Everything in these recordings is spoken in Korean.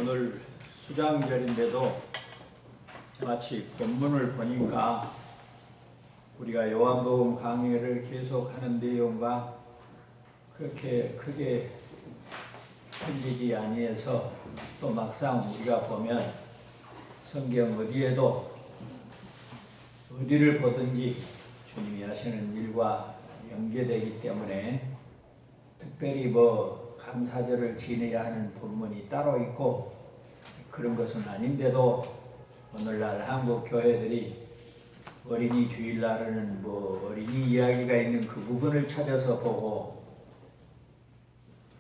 오늘 수장절인데도 마치 본문을 보니까 우리가 요한복음 강의를 계속하는 내용과 그렇게 크게 틀리지 아니해서 또 막상 우리가 보면 성경 어디를 보든지 주님이 하시는 일과 연계되기 때문에 특별히 감사절을 지내야 하는 본문이 따로 있고 그런 것은 아닌데도 오늘날 한국 교회들이 어린이 주일날에는 어린이 이야기가 있는 그 부분을 찾아서 보고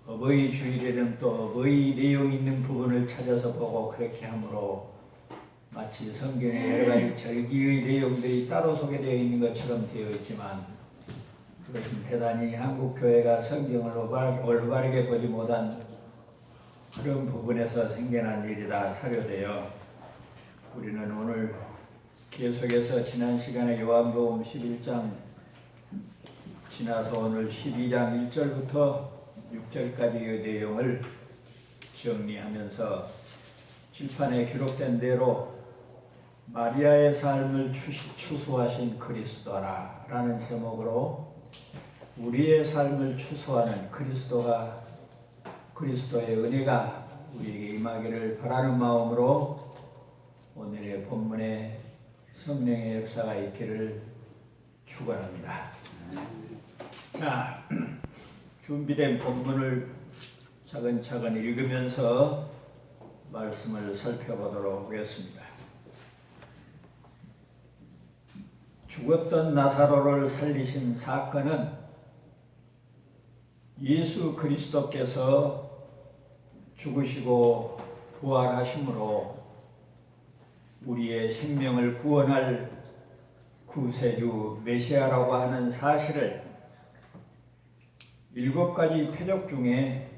어버이 주일에는 또 어버이 내용 있는 부분을 찾아서 보고 그렇게 함으로 마치 성경의 여러 가지 절기의 내용들이 따로 소개되어 있는 것처럼 되어 있지만 그것은 대단히 한국 교회가 성경을 올바르게 보지 못한 그런 부분에서 생겨난 일이다 사료되어 우리는 오늘 계속해서 지난 시간에 요한복음 11장 지나서 오늘 12장 1절부터 6절까지의 내용을 정리하면서 칠판에 기록된 대로 마리아의 삶을 추수하신 그리스도라 라는 제목으로 우리의 삶을 추수하는 그리스도의 은혜가 우리에게 임하기를 바라는 마음으로 오늘의 본문에 성령의 역사가 있기를 축원합니다. 자, 준비된 본문을 차근차근 읽으면서 말씀을 살펴보도록 하겠습니다. 죽었던 나사로를 살리신 사건은 예수 그리스도께서 죽으시고 부활하심으로 우리의 생명을 구원할 구세주 메시아라고 하는 사실을 7가지 표적 중에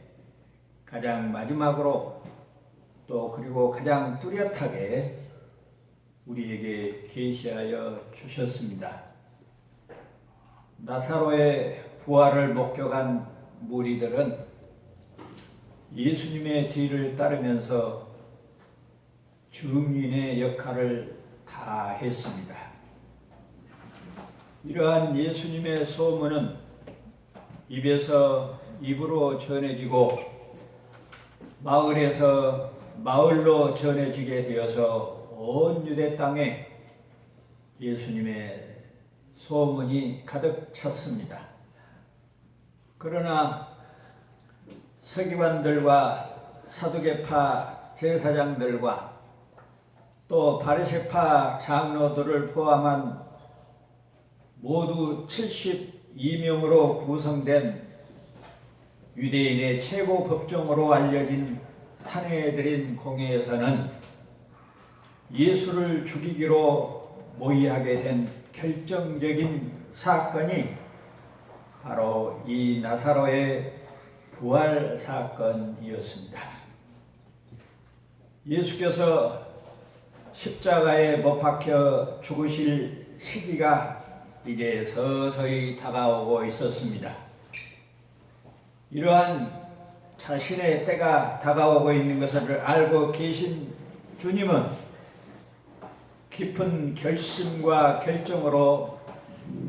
가장 마지막으로 또 그리고 가장 뚜렷하게 우리에게 계시하여 주셨습니다. 나사로의 부활을 목격한 무리들은 예수님의 뒤를 따르면서 증인의 역할을 다 했습니다. 이러한 예수님의 소문은 입에서 입으로 전해지고 마을에서 마을로 전해지게 되어서 온 유대 땅에 예수님의 소문이 가득 찼습니다. 그러나 서기관들과 사두개파 제사장들과 또 바리새파 장로들을 포함한 모두 72명으로 구성된 유대인의 최고 법정으로 알려진 산헤드린 공회에서는 예수를 죽이기로 모의하게 된 결정적인 사건이 바로 이 나사로의 부활 사건이었습니다. 예수께서 십자가에 못 박혀 죽으실 시기가 이제 서서히 다가오고 있었습니다. 이러한 자신의 때가 다가오고 있는 것을 알고 계신 주님은 깊은 결심과 결정으로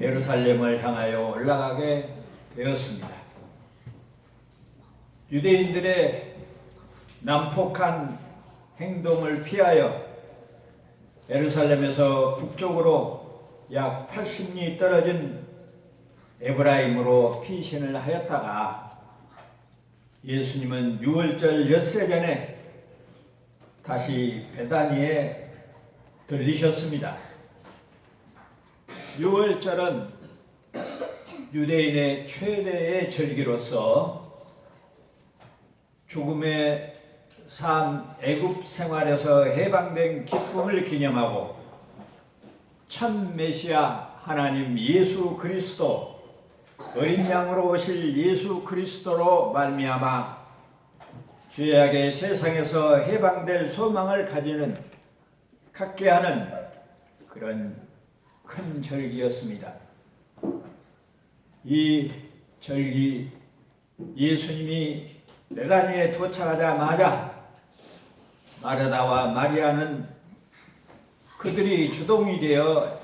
예루살렘을 향하여 올라가게 되었습니다. 유대인들의 난폭한 행동을 피하여 예루살렘에서 북쪽으로 약 80리 떨어진 에브라임으로 피신을 하였다가 예수님은 유월절 엿새 전에 다시 베다니에 들리셨습니다. 유월절은 유대인의 최대의 절기로서 죽음의 삶 애굽 생활에서 해방된 기쁨을 기념하고 참 메시아 하나님 예수 그리스도 어린 양으로 오실 예수 그리스도로 말미암아 죄악의 세상에서 해방될 소망을 갖게 하는 그런 큰 절기였습니다. 이 절기 예수님이 베다니에 도착하자마자 마르다와 마리아는 그들이 주동이 되어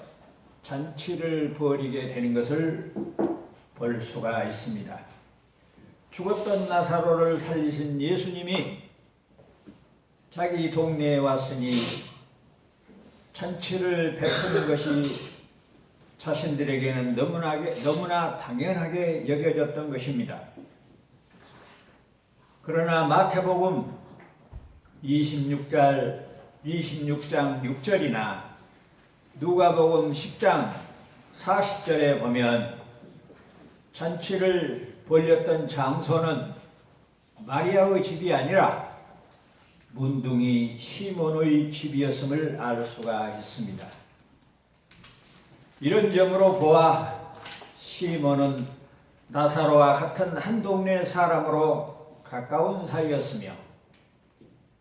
잔치를 벌이게 되는 것을 볼 수가 있습니다. 죽었던 나사로를 살리신 예수님이 자기 동네에 왔으니 잔치를 베푸는 것이 자신들에게는 너무나 당연하게 여겨졌던 것입니다. 그러나 마태복음 26장 6절이나 누가복음 10장 40절에 보면 잔치를 벌였던 장소는 마리아의 집이 아니라 문둥이 시몬의 집이었음을 알 수가 있습니다. 이런 점으로 보아 시몬은 나사로와 같은 한 동네 사람으로 가까운 사이였으며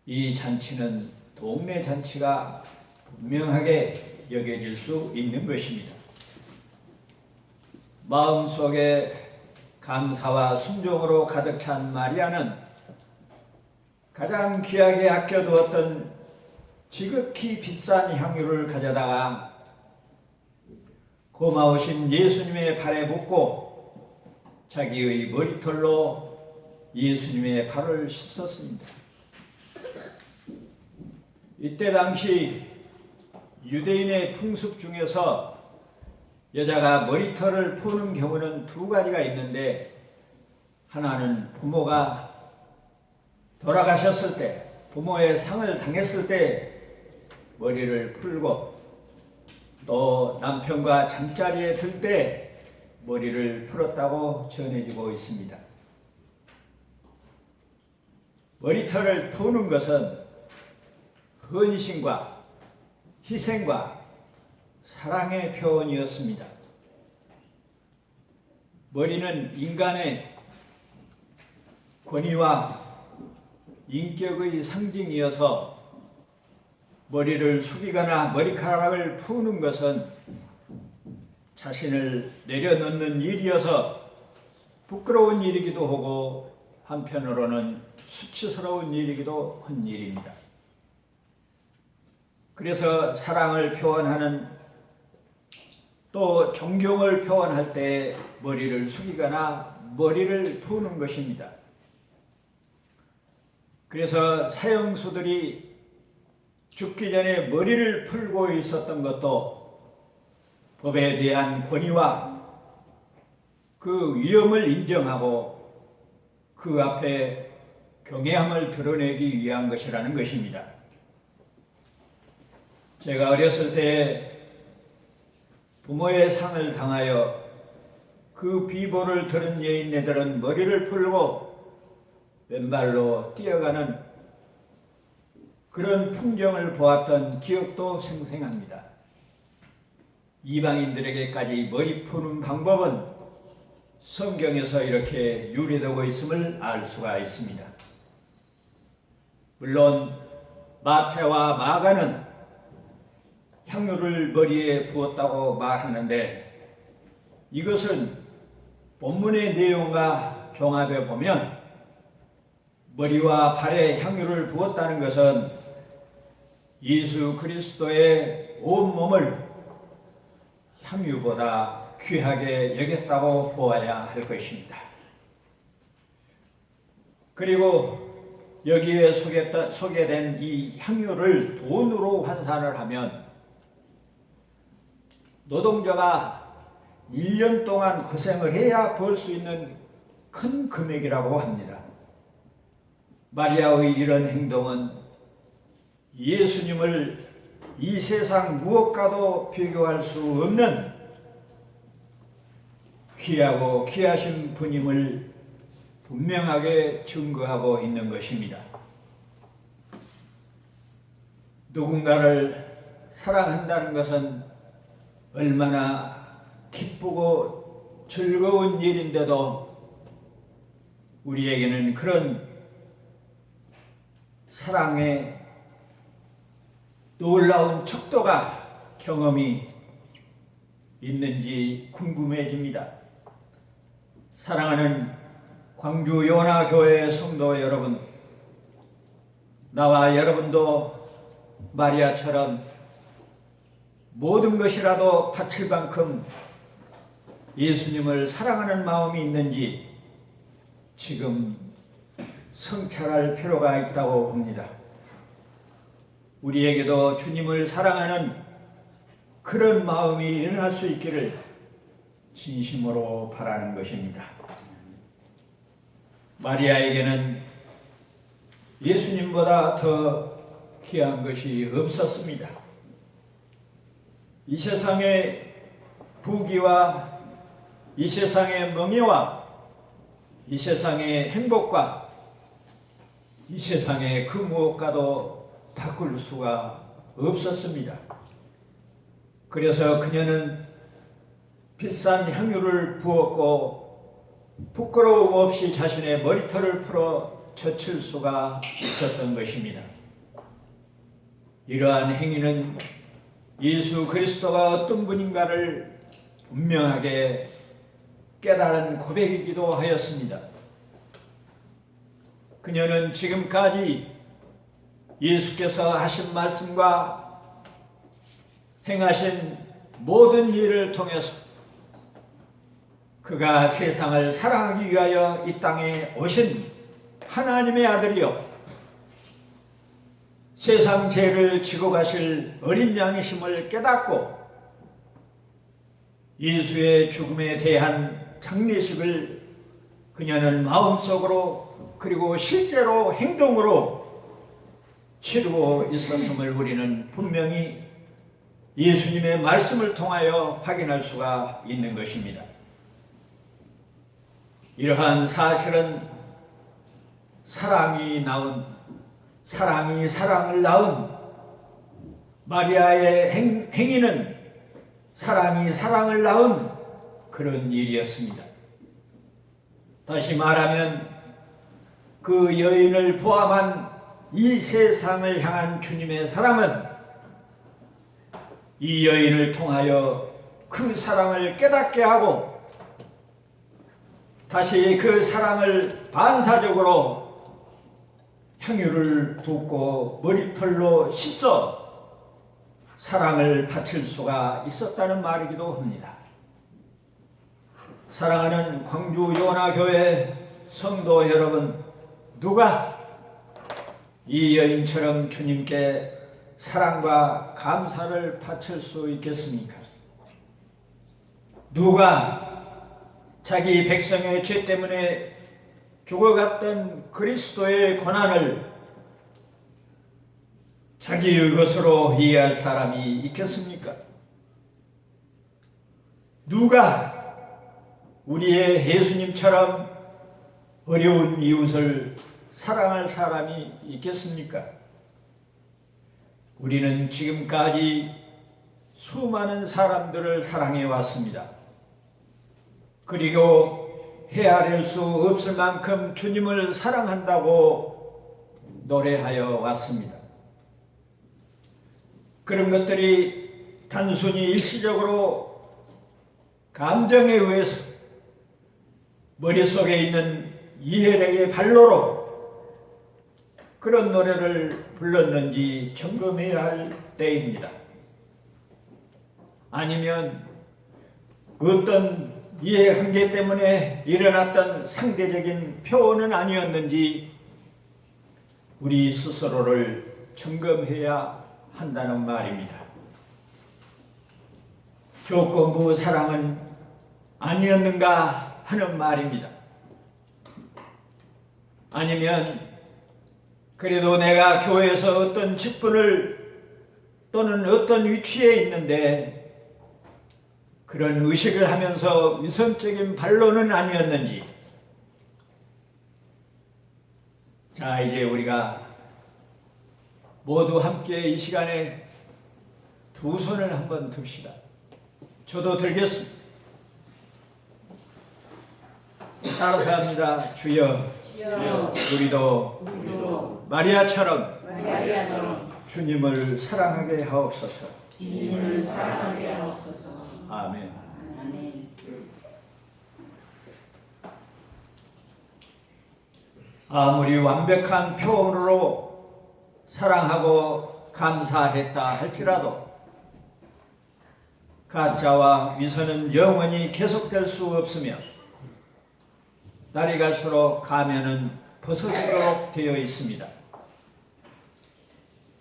이 잔치는 동네 잔치가 분명하게 여겨질 수 있는 것입니다. 마음속에 감사와 순종으로 가득 찬 마리아는 가장 귀하게 아껴두었던 지극히 비싼 향유를 가져다가 고마우신 예수님의 발에 묻고 자기의 머리털로 예수님의 발을 씻었습니다. 이때 당시 유대인의 풍습 중에서 여자가 머리털을 푸는 경우는 두 가지가 있는데, 하나는 부모가 돌아가셨을 때, 부모의 상을 당했을 때 머리를 풀고, 또 남편과 잠자리에 들 때 머리를 풀었다고 전해지고 있습니다. 머리털을 푸는 것은 헌신과 희생과 사랑의 표현이었습니다. 머리는 인간의 권위와 인격의 상징이어서 머리를 숙이거나 머리카락을 푸는 것은 자신을 내려놓는 일이어서 부끄러운 일이기도 하고 한편으로는 수치스러운 일이기도 한 일입니다. 그래서 사랑을 표현하는, 또 존경을 표현할 때 머리를 숙이거나 머리를 푸는 것입니다. 그래서 사형수들이 죽기 전에 머리를 풀고 있었던 것도 법에 대한 권위와 그 위엄을 인정하고 그 앞에 경외함을 드러내기 위한 것이라는 것입니다. 제가 어렸을 때 부모의 상을 당하여 그 비보를 들은 여인네들은 머리를 풀고 왼발로 뛰어가는 그런 풍경을 보았던 기억도 생생합니다. 이방인들에게까지 머리 푸는 방법은 성경에서 이렇게 유래되고 있음을 알 수가 있습니다. 물론 마태와 마가는 향유를 머리에 부었다고 말하는데, 이것은 본문의 내용과 종합해 보면 머리와 발에 향유를 부었다는 것은 예수 그리스도의 온몸을 향유보다 귀하게 여겼다고 보아야 할 것입니다. 그리고 여기에 소개된 이 향유를 돈으로 환산을 하면 노동자가 1년 동안 고생을 해야 벌 수 있는 큰 금액이라고 합니다. 마리아의 이런 행동은 예수님을 이 세상 무엇과도 비교할 수 없는 귀하고 귀하신 분임을 분명하게 증거하고 있는 것입니다. 누군가를 사랑한다는 것은 얼마나 기쁘고 즐거운 일인데도 우리에게는 그런 사랑의 놀라운 척도가 경험이 있는지 궁금해집니다. 사랑하는 광주 요나교회 성도 여러분, 나와 여러분도 마리아처럼 모든 것이라도 바칠 만큼 예수님을 사랑하는 마음이 있는지 지금 성찰할 필요가 있다고 봅니다. 우리에게도 주님을 사랑하는 그런 마음이 일어날 수 있기를 진심으로 바라는 것입니다. 마리아에게는 예수님보다 더 귀한 것이 없었습니다. 이 세상의 부귀와 이 세상의 명예와 이 세상의 행복과 이 세상의 그 무엇과도 바꿀 수가 없었습니다. 그래서 그녀는 비싼 향유를 부었고 부끄러움 없이 자신의 머리털을 풀어 젖힐 수가 있었던 것입니다. 이러한 행위는 예수 그리스도가 어떤 분인가를 분명하게 깨달은 고백이기도 하였습니다. 그녀는 지금까지 예수께서 하신 말씀과 행하신 모든 일을 통해서 그가 세상을 사랑하기 위하여 이 땅에 오신 하나님의 아들이요 세상 죄를 지고 가실 어린 양이심을 깨닫고 예수의 죽음에 대한 장례식을 그녀는 마음속으로 그리고 실제로 행동으로 치르고 있었음을 우리는 분명히 예수님의 말씀을 통하여 확인할 수가 있는 것입니다. 이러한 사실은 사랑이 사랑을 낳은 마리아의 행위는 사랑이 사랑을 낳은 그런 일이었습니다. 다시 말하면 그 여인을 포함한 이 세상을 향한 주님의 사랑은 이 여인을 통하여 그 사랑을 깨닫게 하고 다시 그 사랑을 반사적으로 향유를 붓고 머리털로 씻어 사랑을 바칠 수가 있었다는 말이기도 합니다. 사랑하는 광주 요나교회 성도 여러분, 누가 이 여인처럼 주님께 사랑과 감사를 바칠 수 있겠습니까? 누가 자기 백성의 죄 때문에 죽어갔던 그리스도의 고난을 자기의 것으로 이해할 사람이 있겠습니까? 누가 우리의 예수님처럼 어려운 이웃을 사랑할 사람이 있겠습니까? 우리는 지금까지 수많은 사람들을 사랑해 왔습니다. 그리고 헤아릴 수 없을 만큼 주님을 사랑한다고 노래하여 왔습니다. 그런 것들이 단순히 일시적으로 감정에 의해서 머릿속에 있는 이해력의 발로로 그런 노래를 불렀는지 점검해야 할 때입니다. 아니면 어떤 이해 한계 때문에 일어났던 상대적인 표현은 아니었는지 우리 스스로를 점검해야 한다는 말입니다. 조건부 사랑은 아니었는가 하는 말입니다. 아니면 그래도 내가 교회에서 어떤 직분을 또는 어떤 위치에 있는데 그런 의식을 하면서 위선적인 반론은 아니었는지. 자, 이제 우리가 모두 함께 이 시간에 두 손을 한번 듭시다. 저도 들겠습니다. 따라서 합니다. 주여, 우리도 마리아처럼 주님을 사랑하게 하옵소서. 아멘. 아무리 완벽한 표현으로 사랑하고 감사했다 할지라도 가짜와 위선은 영원히 계속될 수 없으며 날이 갈수록 가면은 벗어지도록 되어 있습니다.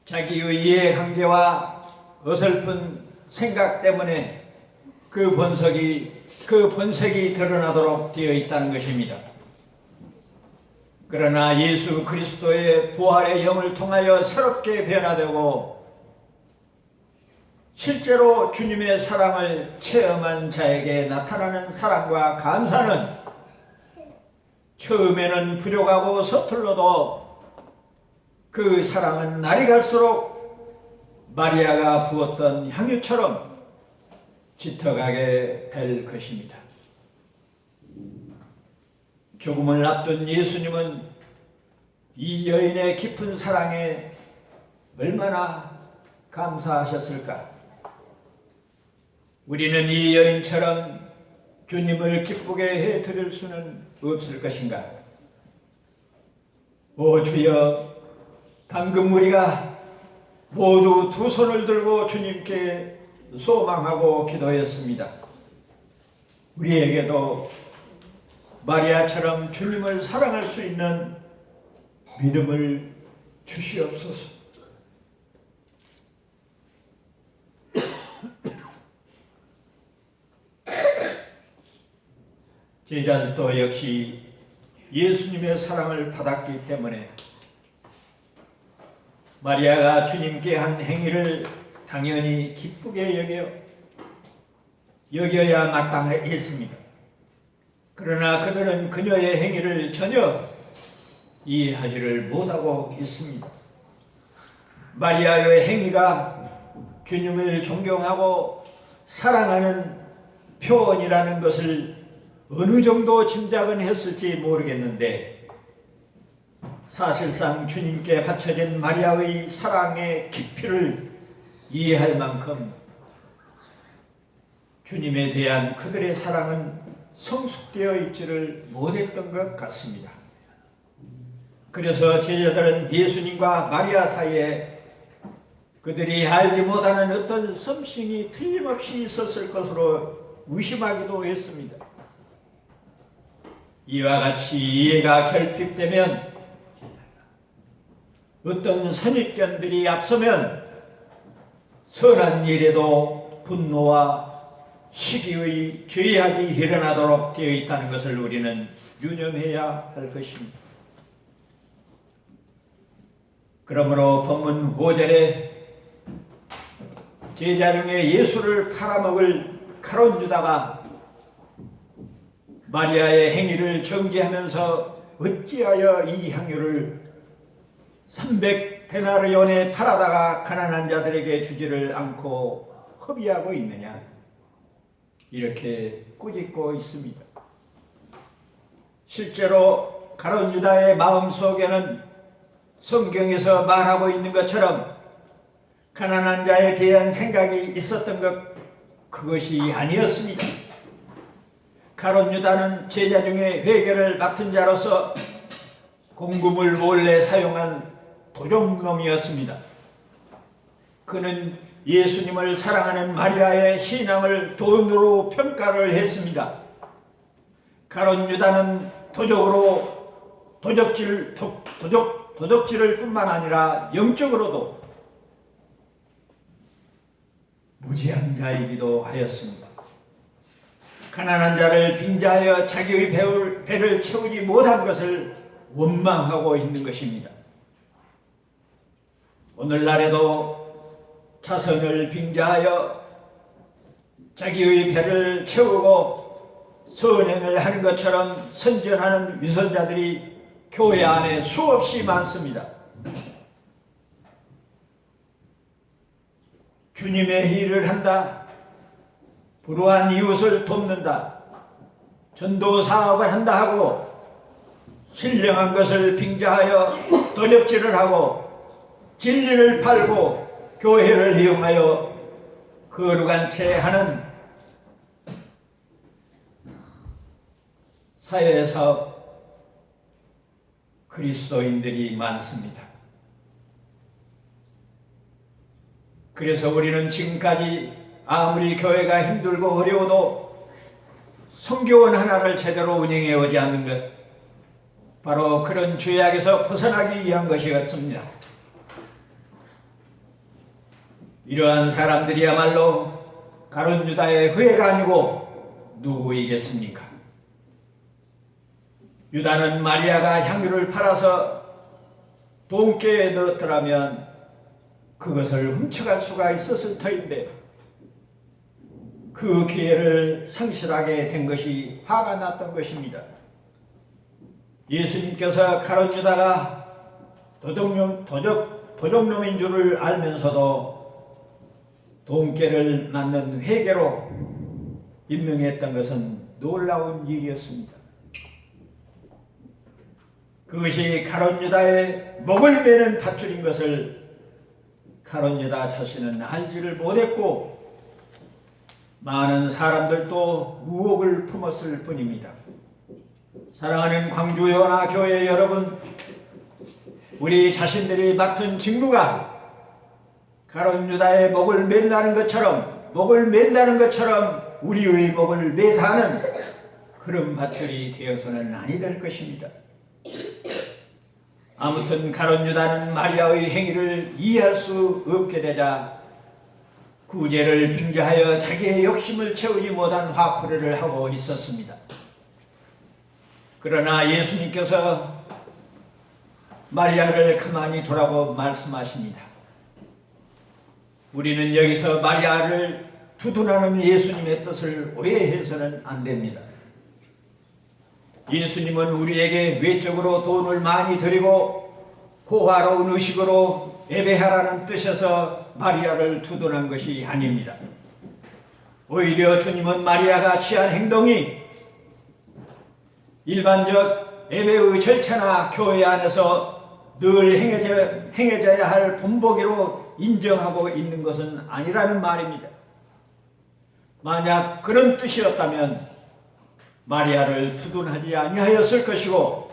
자기의 이해관계와 어설픈 생각 때문에 그 본색이 드러나도록 되어 있다는 것입니다. 그러나 예수 그리스도의 부활의 영을 통하여 새롭게 변화되고 실제로 주님의 사랑을 체험한 자에게 나타나는 사랑과 감사는 처음에는 부족하고 서툴러도 그 사랑은 날이 갈수록 마리아가 부었던 향유처럼 짙어가게 될 것입니다. 죽음을 앞둔 예수님은 이 여인의 깊은 사랑에 얼마나 감사하셨을까? 우리는 이 여인처럼 주님을 기쁘게 해드릴 수는 없을 것인가? 오 주여, 방금 우리가 모두 두 손을 들고 주님께 소망하고 기도했습니다. 우리에게도 마리아처럼 주님을 사랑할 수 있는 믿음을 주시옵소서. 제자들도 역시 예수님의 사랑을 받았기 때문에 마리아가 주님께 한 행위를 당연히 기쁘게 여겨야 마땅했습니다. 그러나 그들은 그녀의 행위를 전혀 이해하지를 못하고 있습니다. 마리아의 행위가 주님을 존경하고 사랑하는 표현이라는 것을 어느 정도 짐작은 했을지 모르겠는데 사실상 주님께 바쳐진 마리아의 사랑의 깊이를 이해할 만큼 주님에 대한 그들의 사랑은 성숙되어 있지를 못했던 것 같습니다. 그래서 제자들은 예수님과 마리아 사이에 그들이 알지 못하는 어떤 썸씽이 틀림없이 있었을 것으로 의심하기도 했습니다. 이와 같이 이해가 결핍되면 어떤 선입견들이 앞서면 선한 일에도 분노와 시기의 죄악이 일어나도록 되어 있다는 것을 우리는 유념해야 할 것입니다. 그러므로 본문 5절에 제자 중에 예수를 팔아먹을 가룟 유다가 마리아의 행위를 정죄하면서 어찌하여 이 향유를 300데나리온에 팔아다가 가난한 자들에게 주지를 않고 허비하고 있느냐, 이렇게 꾸짖고 있습니다. 실제로 가룟 유다의 마음속에는 성경에서 말하고 있는 것처럼 가난한 자에 대한 생각이 있었던 그것이 아니었습니다. 가룟 유다는 제자 중에 회개를 맡은 자로서 공금을 몰래 사용한 도적놈이었습니다. 그는 예수님을 사랑하는 마리아의 신앙을 돈으로 평가를 했습니다. 가룟 유다는 도적질을 뿐만 아니라 영적으로도 무지한 자이기도 하였습니다. 가난한 자를 빙자하여 자기의 배를 채우지 못한 것을 원망하고 있는 것입니다. 오늘날에도 자선을 빙자하여 자기의 배를 채우고 선행을 하는 것처럼 선전하는 위선자들이 교회 안에 수없이 많습니다. 주님의 일을 한다, 불우한 이웃을 돕는다, 전도 사업을 한다 하고 신령한 것을 빙자하여 도적질을 하고 진리를 팔고 교회를 이용하여 거룩한 채 하는 사회사업 그리스도인들이 많습니다. 그래서 우리는 지금까지 아무리 교회가 힘들고 어려워도 성교원 하나를 제대로 운영해 오지 않는 것, 바로 그런 죄악에서 벗어나기 위한 것이 같습니다. 이러한 사람들이야말로 가룟 유다의 후예가 아니고 누구이겠습니까? 유다는 마리아가 향유를 팔아서 돈깨에 넣었더라면 그것을 훔쳐갈 수가 있었을 터인데 그 기회를 상실하게 된 것이 화가 났던 것입니다. 예수님께서 가룟 유다가 도적놈인 줄을 알면서도 돈깨를 맞는 회개로 임명했던 것은 놀라운 일이었습니다. 그것이 가룟 유다의 목을 매는 밧줄인 것을 가룟 유다 자신은 알지를 못했고 많은 사람들도 의혹을 품었을 뿐입니다. 사랑하는 광주연화 교회 여러분, 우리 자신들이 맡은 직무가 가룟 유다의 목을 맨다는 것처럼 우리의 목을 매다는 그런 밧줄이 되어서는 아니 될 것입니다. 아무튼 가룟 유다는 마리아의 행위를 이해할 수 없게 되자 구제를 빙자하여 자기의 욕심을 채우지 못한 화풀이를 하고 있었습니다. 그러나 예수님께서 마리아를 가만히 두라고 말씀하십니다. 우리는 여기서 마리아를 두둔하는 예수님의 뜻을 오해해서는 안 됩니다. 예수님은 우리에게 외적으로 돈을 많이 드리고 호화로운 의식으로 예배하라는 뜻에서 마리아를 두둔한 것이 아닙니다. 오히려 주님은 마리아가 취한 행동이 일반적 예배의 절차나 교회 안에서 늘 행해져야 할 본보기로 인정하고 있는 것은 아니라는 말입니다. 만약 그런 뜻이었다면 마리아를 두둔하지 아니하였을 것이고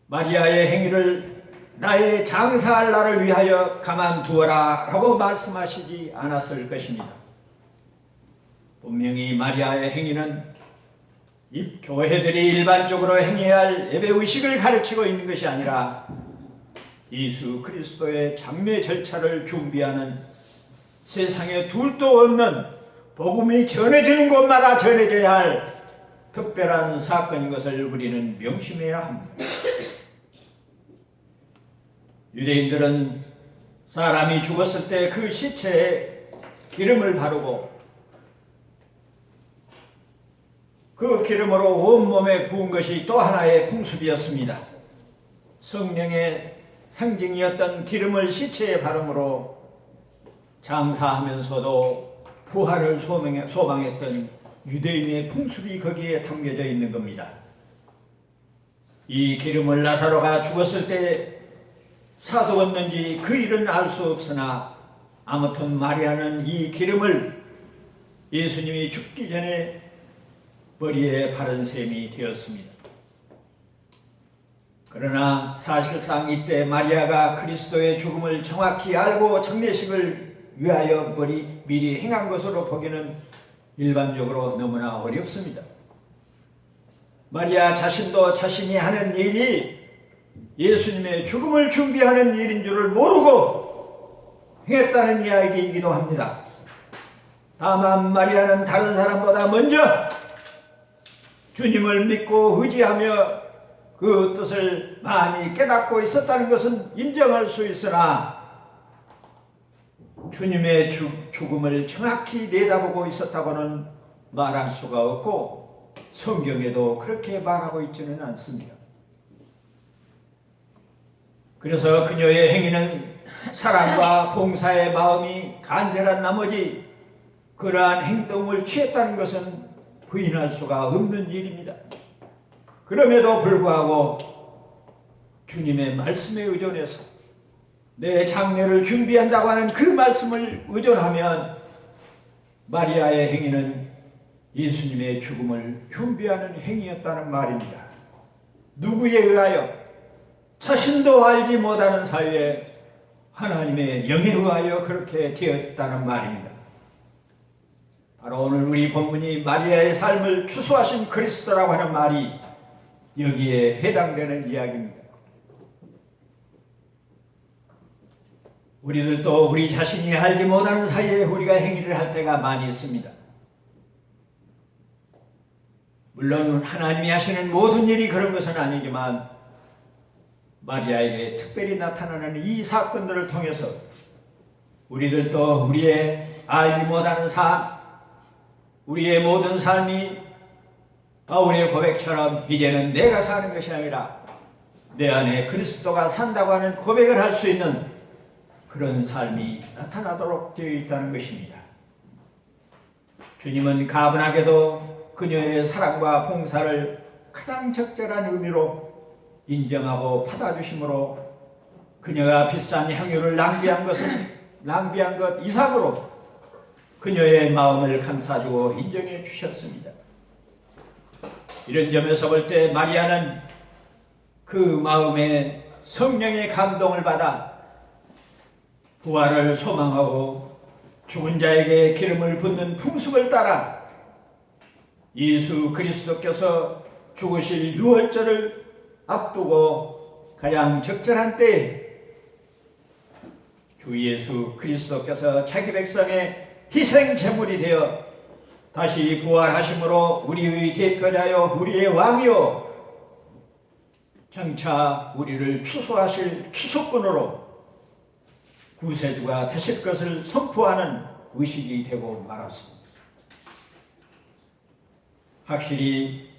마리아의 행위를 나의 장사할 날을 위하여 가만두어라 라고 말씀하시지 않았을 것입니다. 분명히 마리아의 행위는 교회들이 일반적으로 행해야 할 예배의식을 가르치고 있는 것이 아니라 예수 그리스도의 장례 절차를 준비하는 세상에 둘도 없는 복음이 전해지는 곳마다 전해져야 할 특별한 사건인 것을 우리는 명심해야 합니다. 유대인들은 사람이 죽었을 때 그 시체에 기름을 바르고 그 기름으로 온몸에 부은 것이 또 하나의 풍습이었습니다. 성령의 상징이었던 기름을 시체에 바름으로 장사하면서도 부활을 소망했던 유대인의 풍습이 거기에 담겨져 있는 겁니다. 이 기름을 나사로가 죽었을 때 사두었는지 그 일은 알 수 없으나 아무튼 마리아는 이 기름을 예수님이 죽기 전에 머리에 바른 셈이 되었습니다. 그러나 사실상 이때 마리아가 그리스도의 죽음을 정확히 알고 장례식을 위하여 미리 행한 것으로 보기는 일반적으로 너무나 어렵습니다. 마리아 자신도 자신이 하는 일이 예수님의 죽음을 준비하는 일인 줄을 모르고 행했다는 이야기이기도 합니다. 다만 마리아는 다른 사람보다 먼저 주님을 믿고 의지하며 그 뜻을 많이 깨닫고 있었다는 것은 인정할 수 있으나 주님의 죽음을 정확히 내다보고 있었다고는 말할 수가 없고 성경에도 그렇게 말하고 있지는 않습니다. 그래서 그녀의 행위는 사랑과 봉사의 마음이 간절한 나머지 그러한 행동을 취했다는 것은 부인할 수가 없는 일입니다. 그럼에도 불구하고 주님의 말씀에 의존해서 내 장례를 준비한다고 하는 그 말씀을 의존하면 마리아의 행위는 예수님의 죽음을 준비하는 행위였다는 말입니다. 누구에 의하여? 자신도 알지 못하는 사이에 하나님의 영에 의하여 그렇게 되었다는 말입니다. 바로 오늘 우리 본문이 마리아의 삶을 추수하신 그리스도라고 하는 말이 여기에 해당되는 이야기입니다. 우리들도 우리 자신이 알지 못하는 사이에 우리가 행위를 할 때가 많이 있습니다. 물론 하나님이 하시는 모든 일이 그런 것은 아니지만 마리아에게 특별히 나타나는 이 사건들을 통해서 우리들도 우리의 알지 못하는 삶, 우리의 모든 삶이 바울의 고백처럼 이제는 내가 사는 것이 아니라 내 안에 그리스도가 산다고 하는 고백을 할 수 있는 그런 삶이 나타나도록 되어 있다는 것입니다. 주님은 가분하게도 그녀의 사랑과 봉사를 가장 적절한 의미로 인정하고 받아주심으로 그녀가 비싼 향유를 낭비한 것 이상으로 그녀의 마음을 감싸주고 인정해 주셨습니다. 이런 점에서 볼 때 마리아는 그 마음에 성령의 감동을 받아 부활을 소망하고 죽은 자에게 기름을 붓는 풍습을 따라 예수 그리스도께서 죽으실 유월절을 앞두고 가장 적절한 때에 주 예수 그리스도께서 자기 백성의 희생 제물이 되어 다시 부활하심으로 우리의 대표자여 우리의 왕이요 장차 우리를 추수하실 추수꾼으로 구세주가 되실 것을 선포하는 의식이 되고 말았습니다. 확실히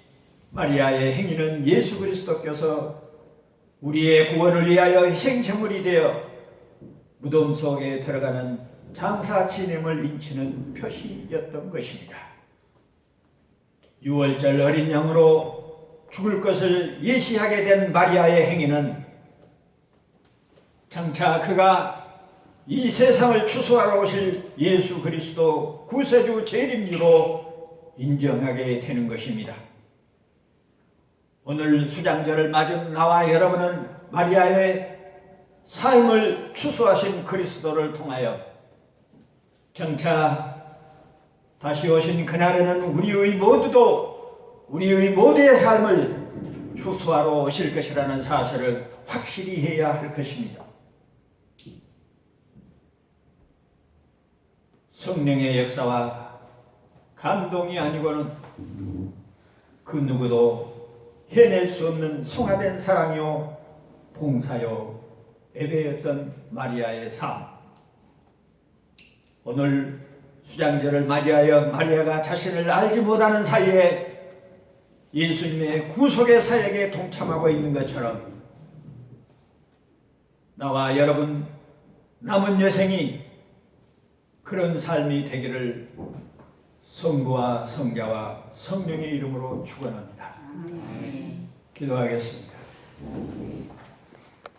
마리아의 행위는 예수 그리스도께서 우리의 구원을 위하여 희생제물이 되어 무덤 속에 들어가는 장사 지냄을 인치는 표시였던 것입니다. 유월절 어린 양으로 죽을 것을 예시하게 된 마리아의 행위는 장차 그가 이 세상을 추수하러 오실 예수 그리스도 구세주 재림주로 인정하게 되는 것입니다. 오늘 수장절을 맞은 나와 여러분은 마리아의 삶을 추수하신 그리스도를 통하여 장차 다시 오신 그날에는 우리의 모두의 삶을 추수하러 오실 것이라는 사실을 확실히 해야 할 것입니다. 성령의 역사와 감동이 아니고는 그 누구도 해낼 수 없는 성화된 사랑이요 봉사요 예배였던 마리아의 삶. 오늘 수장절을 맞이하여 마리아가 자신을 알지 못하는 사이에 예수님의 구속의 사역에 동참하고 있는 것처럼 나와 여러분 남은 여생이 그런 삶이 되기를 성부와 성자와 성령의 이름으로 축원합니다. 기도하겠습니다.